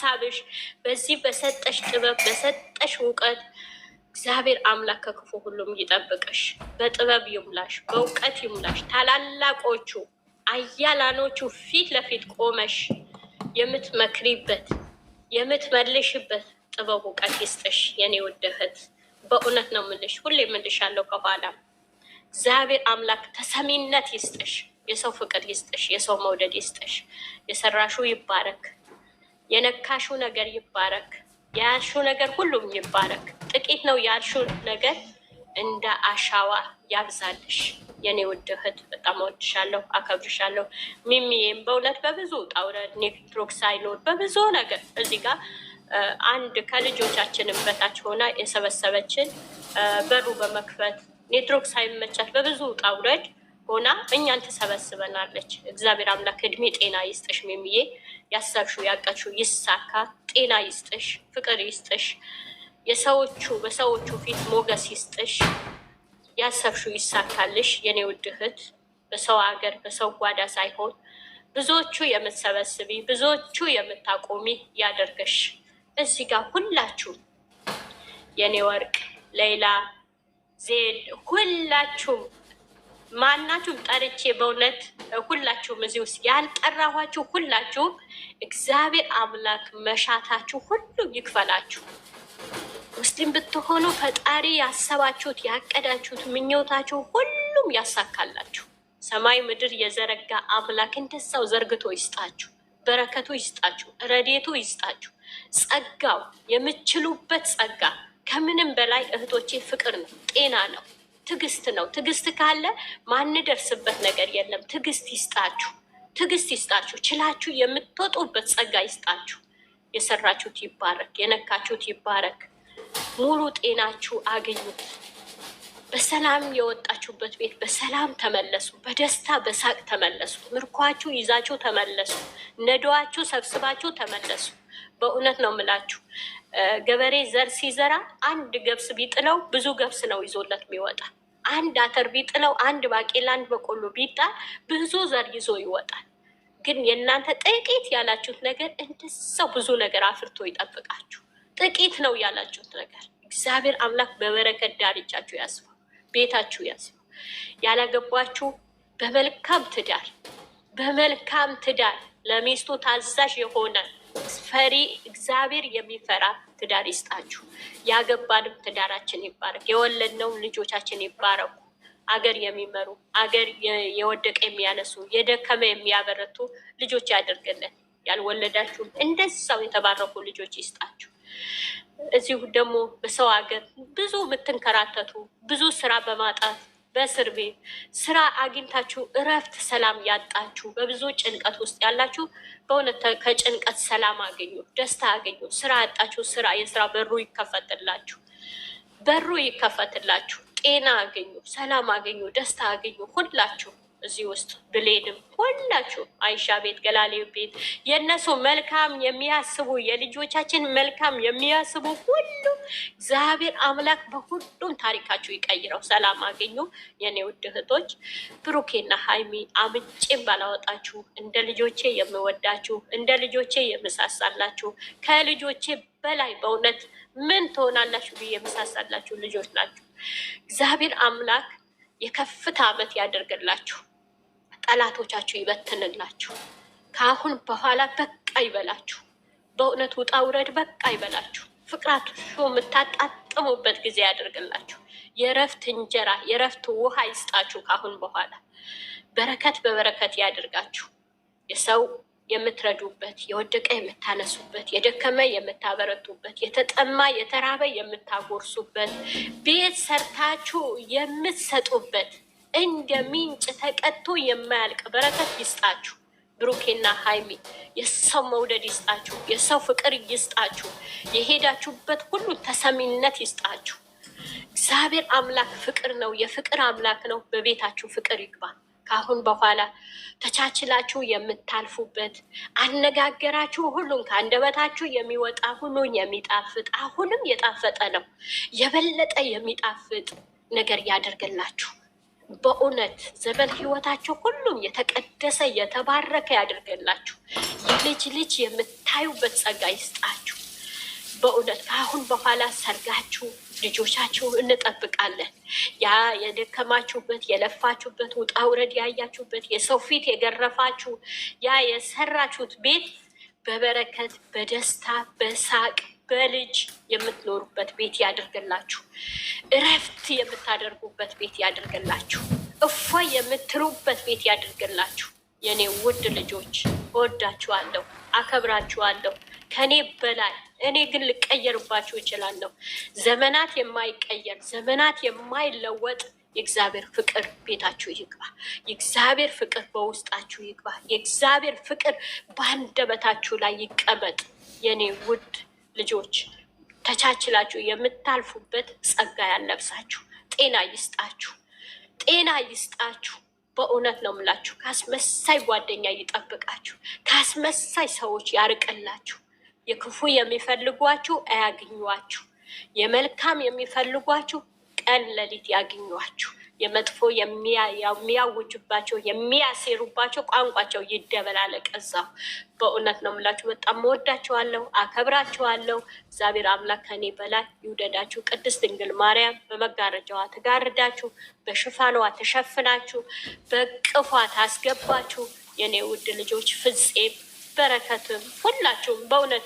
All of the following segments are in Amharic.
በሀሳብሽ በዚህ በሰጠሽ ጥበብ በሰጠሽ እውቀት እግዚአብሔር አምላክ ከክፉ ሁሉም ይጠብቅሽ። በጥበብ ይሙላሽ፣ በእውቀት ይሙላሽ። ታላላቆቹ አያላኖቹ ፊት ለፊት ቆመሽ የምትመክሪበት የምትመልሽበት ጥበብ እውቀት ይስጥሽ የኔ ውድ እህት። በእውነት ነው ምልሽ፣ ሁሌ ምልሻለሁ ከኋላ እግዚአብሔር አምላክ ተሰሚነት ይስጥሽ፣ የሰው ፍቅር ይስጥሽ፣ የሰው መውደድ ይስጥሽ። የሰራሹ ይባረክ፣ የነካሹ ነገር ይባረክ፣ የያልሹ ነገር ሁሉም ይባረክ። ጥቂት ነው ያልሹ ነገር እንደ አሻዋ ያብዛልሽ የኔ ውድ እህት። በጣም እወድሻለሁ፣ አከብርሻለሁ። ሚሚዬም በእውነት በብዙ ውጣ ውረድ ኔትወርክ ሳይኖር በብዙ ነገር እዚህ ጋር አንድ ከልጆቻችንም በታች ሆና የሰበሰበችን በሩ በመክፈት ኔትወርክ ሳይመቻት በብዙ ውጣ ውረድ ሆና እኛን ትሰበስበናለች። እግዚአብሔር አምላክ እድሜ ጤና ይስጥሽ ሚሚዬ። ያሰብሽው ያቀድሽው ይሳካ፣ ጤና ይስጥሽ፣ ፍቅር ይስጥሽ፣ በሰዎቹ ፊት ሞገስ ይስጥሽ፣ ያሰብሽው ይሳካልሽ የኔ ውድ እህት። በሰው ሀገር በሰው ጓዳ ሳይሆን ብዙዎቹ የምትሰበስቢ ብዙዎቹ የምታቆሚ ያደርገሽ። እዚህ ጋር ሁላችሁ የኔ ወርቅ፣ ሌላ፣ ዜድ ሁላችሁም ማናችሁም ጠርቼ በእውነት ሁላችሁም እዚህ ውስጥ ያልጠራኋችሁ ሁላችሁም እግዚአብሔር አምላክ መሻታችሁ ሁሉ ይክፈላችሁ። ሙስሊም ብትሆኑ ፈጣሪ ያሰባችሁት ያቀዳችሁት ምኞታችሁ ሁሉም ያሳካላችሁ። ሰማይ ምድር የዘረጋ አምላክ እንደዛው ዘርግቶ ይስጣችሁ፣ በረከቱ ይስጣችሁ፣ ረዴቱ ይስጣችሁ፣ ጸጋው የምችሉበት ጸጋ። ከምንም በላይ እህቶቼ ፍቅር ነው፣ ጤና ነው፣ ትዕግስት ነው። ትዕግስት ካለ ማንደርስበት ነገር የለም። ትዕግስት ይስጣችሁ፣ ትዕግስት ይስጣችሁ። ችላችሁ የምትወጡበት ጸጋ ይስጣችሁ። የሰራችሁት ይባረክ፣ የነካችሁት ይባረክ። ሙሉ ጤናችሁ አገኙት። በሰላም የወጣችሁበት ቤት በሰላም ተመለሱ። በደስታ በሳቅ ተመለሱ። ምርኳችሁ ይዛችሁ ተመለሱ። ነዶዋችሁ ሰብስባችሁ ተመለሱ። በእውነት ነው የምላችሁ። ገበሬ ዘር ሲዘራ አንድ ገብስ ቢጥለው ብዙ ገብስ ነው ይዞለት የሚወጣ። አንድ አተር ቢጥለው አንድ ባቄላ አንድ በቆሎ ቢጣል ብዙ ዘር ይዞ ይወጣል። ግን የእናንተ ጥቂት ያላችሁት ነገር እንደዛው ብዙ ነገር አፍርቶ ይጠብቃችሁ። ጥቂት ነው ያላችሁት ነገር እግዚአብሔር አምላክ በበረከት ዳርቻችሁ ያስፋው፣ ቤታችሁ ያስፋው። ያላገባችሁ በመልካም ትዳር ለሚስቱ ታዛዥ የሆነ ፈሪ እግዚአብሔር የሚፈራ ትዳር ይስጣችሁ። ያገባንም ትዳራችን ይባረክ። የወለድነው ልጆቻችን ይባረኩ። አገር የሚመሩ አገር የወደቀ የሚያነሱ የደከመ የሚያበረቱ ልጆች ያደርግልን። ያልወለዳችሁም እንደዛው የተባረኩ ልጆች ይስጣችሁ። እዚሁ ደግሞ በሰው ሀገር ብዙ የምትንከራተቱ ብዙ ስራ በማጣት በእስር ቤት ስራ አግኝታችሁ እረፍት ሰላም ያጣችሁ በብዙ ጭንቀት ውስጥ ያላችሁ በእውነት ከጭንቀት ሰላም አገኙ፣ ደስታ አገኙ። ስራ ያጣችሁ የስራ በሩ ይከፈትላችሁ። ጤና አገኙ፣ ሰላም አገኙ፣ ደስታ አገኙ። ሁላችሁ እዚህ ውስጥ ብሌንም ሁላችሁ አይሻ ቤት ገላሌ ቤት የእነሱ መልካም የሚያስቡ የልጆቻችን መልካም የሚያስቡ ሁሉ እግዚአብሔር አምላክ በሁሉም ታሪካችሁ ይቀይረው። ሰላም አገኙ የኔ ውድ እህቶች። ብሩኬና ሀይሚ አምጬም ባላወጣችሁ እንደ ልጆቼ የምወዳችሁ እንደ ልጆቼ የምሳሳላችሁ ከልጆቼ በላይ በእውነት ምን ትሆናላችሁ ብዬ የምሳሳላችሁ ልጆች ናችሁ። እግዚአብሔር አምላክ የከፍታ ዓመት ያደርግላችሁ። ጠላቶቻችሁ ይበትንላችሁ። ከአሁን በኋላ በቃ ይበላችሁ። በእውነት ውጣ ውረድ በቃ ይበላችሁ። ፍቅራችሁ የምታጣጥሙበት ጊዜ ያደርግላችሁ። የእረፍት እንጀራ የእረፍት ውሃ ይስጣችሁ። ከአሁን በኋላ በረከት በበረከት ያደርጋችሁ። የሰው የምትረዱበት፣ የወደቀ የምታነሱበት፣ የደከመ የምታበረቱበት፣ የተጠማ የተራበ የምታጎርሱበት፣ ቤት ሰርታችሁ የምትሰጡበት እንደ ምንጭ ተቀጥቶ የማያልቅ በረከት ይስጣችሁ። ብሩኬና ሀይሚ የሰው መውደድ ይስጣችሁ፣ የሰው ፍቅር ይስጣችሁ። የሄዳችሁበት ሁሉ ተሰሚነት ይስጣችሁ። እግዚአብሔር አምላክ ፍቅር ነው፣ የፍቅር አምላክ ነው። በቤታችሁ ፍቅር ይግባ። ከአሁን በኋላ ተቻችላችሁ የምታልፉበት አነጋገራችሁ ሁሉን ከአንደበታችሁ የሚወጣ ሁሉን የሚጣፍጥ አሁንም የጣፈጠ ነው። የበለጠ የሚጣፍጥ ነገር ያደርግላችሁ። በእውነት ዘመን ህይወታቸው ሁሉም የተቀደሰ የተባረከ ያድርገላችሁ። የልጅ ልጅ የምታዩበት ጸጋ ይስጣችሁ። በእውነት ከአሁን በኋላ ሰርጋችሁ ልጆቻችሁ እንጠብቃለን። ያ የደከማችሁበት የለፋችሁበት ውጣ ውረድ ያያችሁበት የሰው ፊት የገረፋችሁ ያ የሰራችሁት ቤት በበረከት በደስታ በሳቅ በልጅ የምትኖሩበት ቤት ያድርግላችሁ። እረፍት የምታደርጉበት ቤት ያድርግላችሁ። እፎይ የምትሉበት ቤት ያድርግላችሁ። የኔ ውድ ልጆች እወዳችኋለሁ፣ አከብራችኋለሁ። ከኔ በላይ እኔ ግን ልቀየርባችሁ እችላለሁ። ዘመናት የማይቀየር ዘመናት የማይለወጥ የእግዚአብሔር ፍቅር ቤታችሁ ይግባ። የእግዚአብሔር ፍቅር በውስጣችሁ ይግባ። የእግዚአብሔር ፍቅር በአንደበታችሁ ላይ ይቀመጥ። የኔ ውድ ልጆች ተቻችላችሁ የምታልፉበት ጸጋ ያለብሳችሁ፣ ጤና ይስጣችሁ፣ ጤና ይስጣችሁ። በእውነት ነው የምላችሁ። ከአስመሳይ ጓደኛ ይጠብቃችሁ፣ ከአስመሳይ ሰዎች ያርቅላችሁ። የክፉ የሚፈልጓችሁ አያግኟችሁ፣ የመልካም የሚፈልጓችሁ ቀን ሌሊት ያግኟችሁ። የመጥፎ የሚያውጁባቸው የሚያሴሩባቸው ቋንቋቸው ይደበላለቅ እዛው። በእውነት ነው የምላችሁ። በጣም መወዳችኋለሁ፣ አከብራችኋለሁ። እግዚአብሔር አምላክ ከኔ በላይ ይውደዳችሁ። ቅድስት ድንግል ማርያም በመጋረጃዋ ትጋርዳችሁ፣ በሽፋኗ ተሸፍናችሁ፣ በቅፏ ታስገባችሁ። የኔ ውድ ልጆች ፍፄም በረከትም ሁላችሁም በእውነት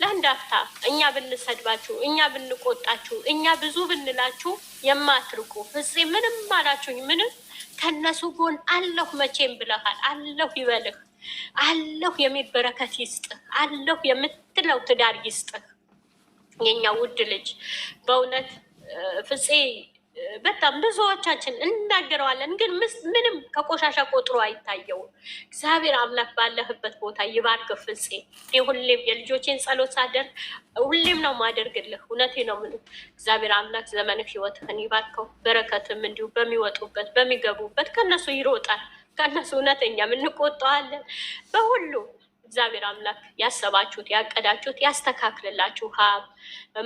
ለአንድ አፍታ እኛ ብንሰድባችሁ፣ እኛ ብንቆጣችሁ፣ እኛ ብዙ ብንላችሁ የማትርቁ ፍፄ ምንም አላችሁኝ ምንም ከነሱ ጎን አለሁ መቼም ብለሃል። አለሁ ይበልህ፣ አለሁ የሚል በረከት ይስጥህ፣ አለሁ የምትለው ትዳር ይስጥህ። የኛ ውድ ልጅ በእውነት ፍፄ በጣም ብዙዎቻችን እናገረዋለን፣ ግን ምንም ከቆሻሻ ቆጥሮ አይታየውም። እግዚአብሔር አምላክ ባለህበት ቦታ ይባርክ ፍፄ። ሁሌም የልጆቼን ጸሎት ሳደርግ ሁሌም ነው ማደርግልህ። እውነቴ ነው ምን እግዚአብሔር አምላክ ዘመንህ ህይወትህን ይባርከው። በረከትም እንዲሁ በሚወጡበት በሚገቡበት ከነሱ ይሮጣል። ከነሱ እውነተኛ እንቆጠዋለን በሁሉ እግዚአብሔር አምላክ ያሰባችሁት ያቀዳችሁት ያስተካክልላችሁ። ሀብ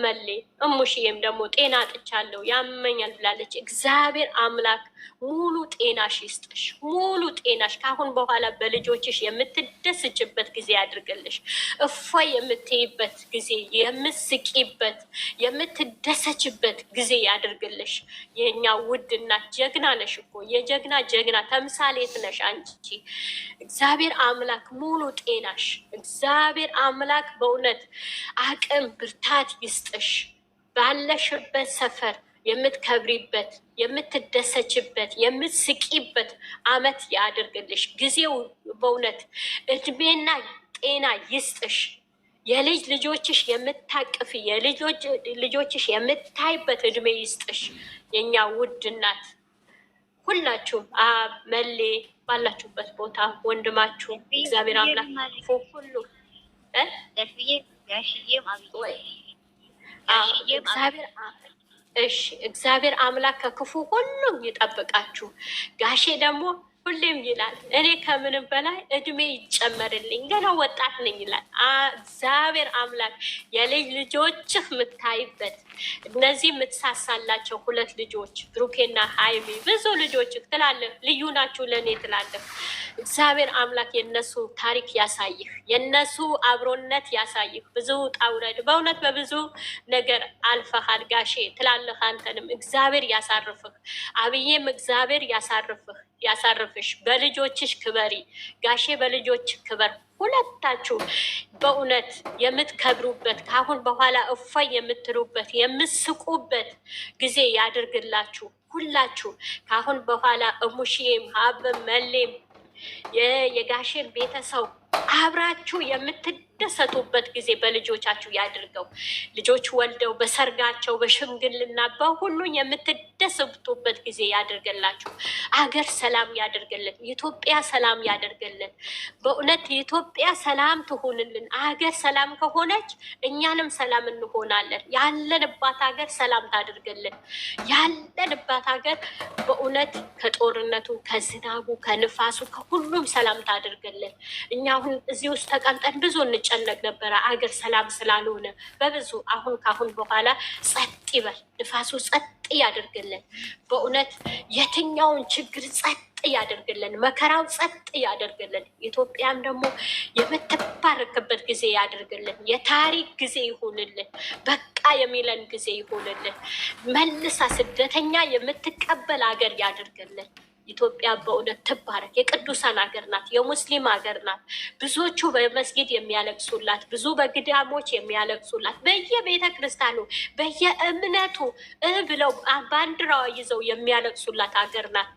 መሌ እሙሽዬም ደግሞ ጤና አጥቻለሁ ያመኛል ብላለች። እግዚአብሔር አምላክ ሙሉ ጤናሽ ይስጥሽ፣ ሙሉ ጤናሽ ከአሁን በኋላ በልጆችሽ የምትደስችበት ጊዜ ያድርግልሽ። እፎይ የምትይበት ጊዜ፣ የምትስቂበት የምትደሰችበት ጊዜ ያድርግልሽ። የኛ ውድና ጀግና ነሽ እኮ የጀግና ጀግና ተምሳሌት ነሽ አንቺ። እግዚአብሔር አምላክ ሙሉ ጤና እግዚአብሔር አምላክ በእውነት አቅም ብርታት ይስጥሽ። ባለሽበት ሰፈር የምትከብሪበት የምትደሰችበት የምትስቂበት አመት ያድርግልሽ። ጊዜው በእውነት እድሜና ጤና ይስጥሽ። የልጅ ልጆችሽ የምታቅፍ ልጆችሽ የምታይበት እድሜ ይስጥሽ። የኛ ውድ እናት ሁላችሁም መሌ ባላችሁበት ቦታ ወንድማችሁ እግዚአብሔር አምላክ ሁሉ እግዚአብሔር አምላክ ከክፉ ሁሉም ይጠብቃችሁ። ጋሼ ደግሞ ሁሌም ይላል እኔ ከምንም በላይ እድሜ ይጨመርልኝ ገና ወጣት ነኝ ይላል። እግዚአብሔር አምላክ የልጅ ልጆችህ የምታይበት እነዚህ የምትሳሳላቸው ሁለት ልጆች ብሩኬና ሀይሚ ብዙ ልጆች ትላለህ፣ ልዩ ናችሁ ለእኔ ትላለህ። እግዚአብሔር አምላክ የነሱ ታሪክ ያሳይህ፣ የነሱ አብሮነት ያሳይህ። ብዙ ጣውረድ በእውነት በብዙ ነገር አልፈሃል ጋሼ ትላለህ። አንተንም እግዚአብሔር ያሳርፍህ፣ አብዬም እግዚአብሔር ያሳርፍሽ። በልጆችሽ ክበሪ ጋሼ፣ በልጆች ክበር። ሁለታችሁ በእውነት የምትከብሩበት ከአሁን በኋላ እፎይ የምትሉበት የምትስቁበት ጊዜ ያድርግላችሁ። ሁላችሁ ከአሁን በኋላ እሙሽዬም ሀብም መሌም የጋሼን ቤተሰብ አብራችሁ የምትደሰቱበት ጊዜ በልጆቻችሁ ያድርገው። ልጆች ወልደው በሰርጋቸው በሽምግልና በሁሉ የምትደሰቱበት ጊዜ ያድርግላችሁ። አገር ሰላም ያደርግልን፣ ኢትዮጵያ ሰላም ያደርግልን። በእውነት የኢትዮጵያ ሰላም ትሆንልን። አገር ሰላም ከሆነች እኛንም ሰላም እንሆናለን። ያለንባት ሀገር ሰላም ታድርግልን። ያለንባት ሀገር በእውነት ከጦርነቱ ከዝናቡ ከንፋሱ ከሁሉም ሰላም ታድርግልን። እኛ አሁን እዚህ ውስጥ ተቀምጠን ብዙ እንጨነቅ ነበረ፣ አገር ሰላም ስላልሆነ በብዙ። አሁን ካሁን በኋላ ጸጥ ይበል፣ ንፋሱ ጸጥ ያደርግልን። በእውነት የትኛውን ችግር ጸጥ ያደርግልን፣ መከራው ጸጥ ያደርግልን። ኢትዮጵያም ደግሞ የምትባረክበት ጊዜ ያደርግልን። የታሪክ ጊዜ ይሁንልን። በቃ የሚለን ጊዜ ይሁንልን። መልሳ ስደተኛ የምትቀበል ሀገር ያደርግልን። ኢትዮጵያ በእውነት ትባረክ። የቅዱሳን ሀገር ናት፣ የሙስሊም ሀገር ናት። ብዙዎቹ በመስጊድ የሚያለቅሱላት፣ ብዙ በግዳሞች የሚያለቅሱላት፣ በየቤተ ክርስቲያኑ በየእምነቱ ብለው ባንዲራዋ ይዘው የሚያለቅሱላት ሀገር ናት።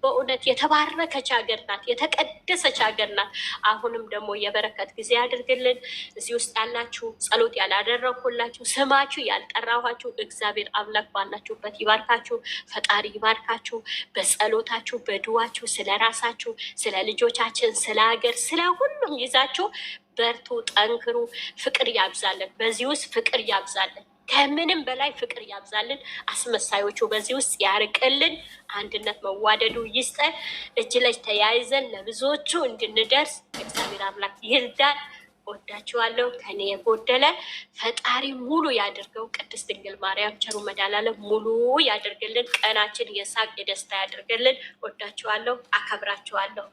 በእውነት የተባረከች ሀገር ናት፣ የተቀደሰች ሀገር ናት። አሁንም ደግሞ የበረከት ጊዜ ያድርግልን። እዚህ ውስጥ ያላችሁ ጸሎት ያላደረኩላችሁ ስማችሁ ያልጠራኋችሁ እግዚአብሔር አምላክ ባላችሁበት ይባርካችሁ። ፈጣሪ ይባርካችሁ። በጸሎታችሁ በድዋችሁ ስለ ራሳችሁ፣ ስለ ልጆቻችን፣ ስለ ሀገር፣ ስለ ሁሉም ይዛችሁ በርቱ፣ ጠንክሩ። ፍቅር ያብዛልን። በዚህ ውስጥ ፍቅር ያብዛልን። ከምንም በላይ ፍቅር ያብዛልን። አስመሳዮቹ በዚህ ውስጥ ያርቅልን። አንድነት መዋደዱ ይስጠን። እጅ ለእጅ ተያይዘን ለብዙዎቹ እንድንደርስ እግዚአብሔር አምላክ ይርዳን። ወዳችኋለሁ። ከኔ የጎደለ ፈጣሪ ሙሉ ያድርገው። ቅድስት ድንግል ማርያም ቸሩ መድኃኔዓለም ሙሉ ያድርግልን። ቀናችን የሳቅ የደስታ ያድርግልን። ወዳችኋለሁ፣ አከብራችኋለሁ።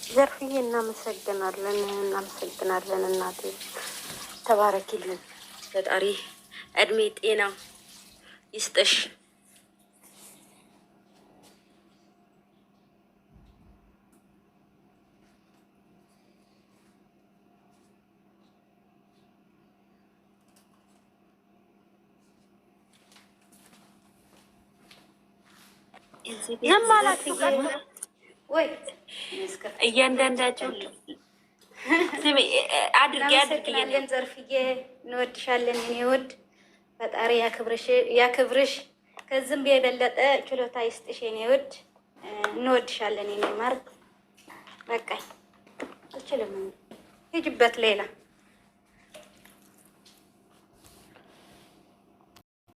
ዘርፍዬ እናመሰግናለን። እናቴ ተባረኪልን። ፈጣሪ እድሜ ጤና ይስጥሽ። ወይ እያንዳንዳቸው አድርጊያለን። ዘርፍዬ እንወድሻለን። እኔ ውድ ፈጣሪ ያክብርሽ፣ ከዚህም የበለጠ ችሎታ ይስጥሽ። እኔ ውድ እንወድሻለን። እኔ ማር በቃኝ፣ አልችልም። ሂጅበት ሌላ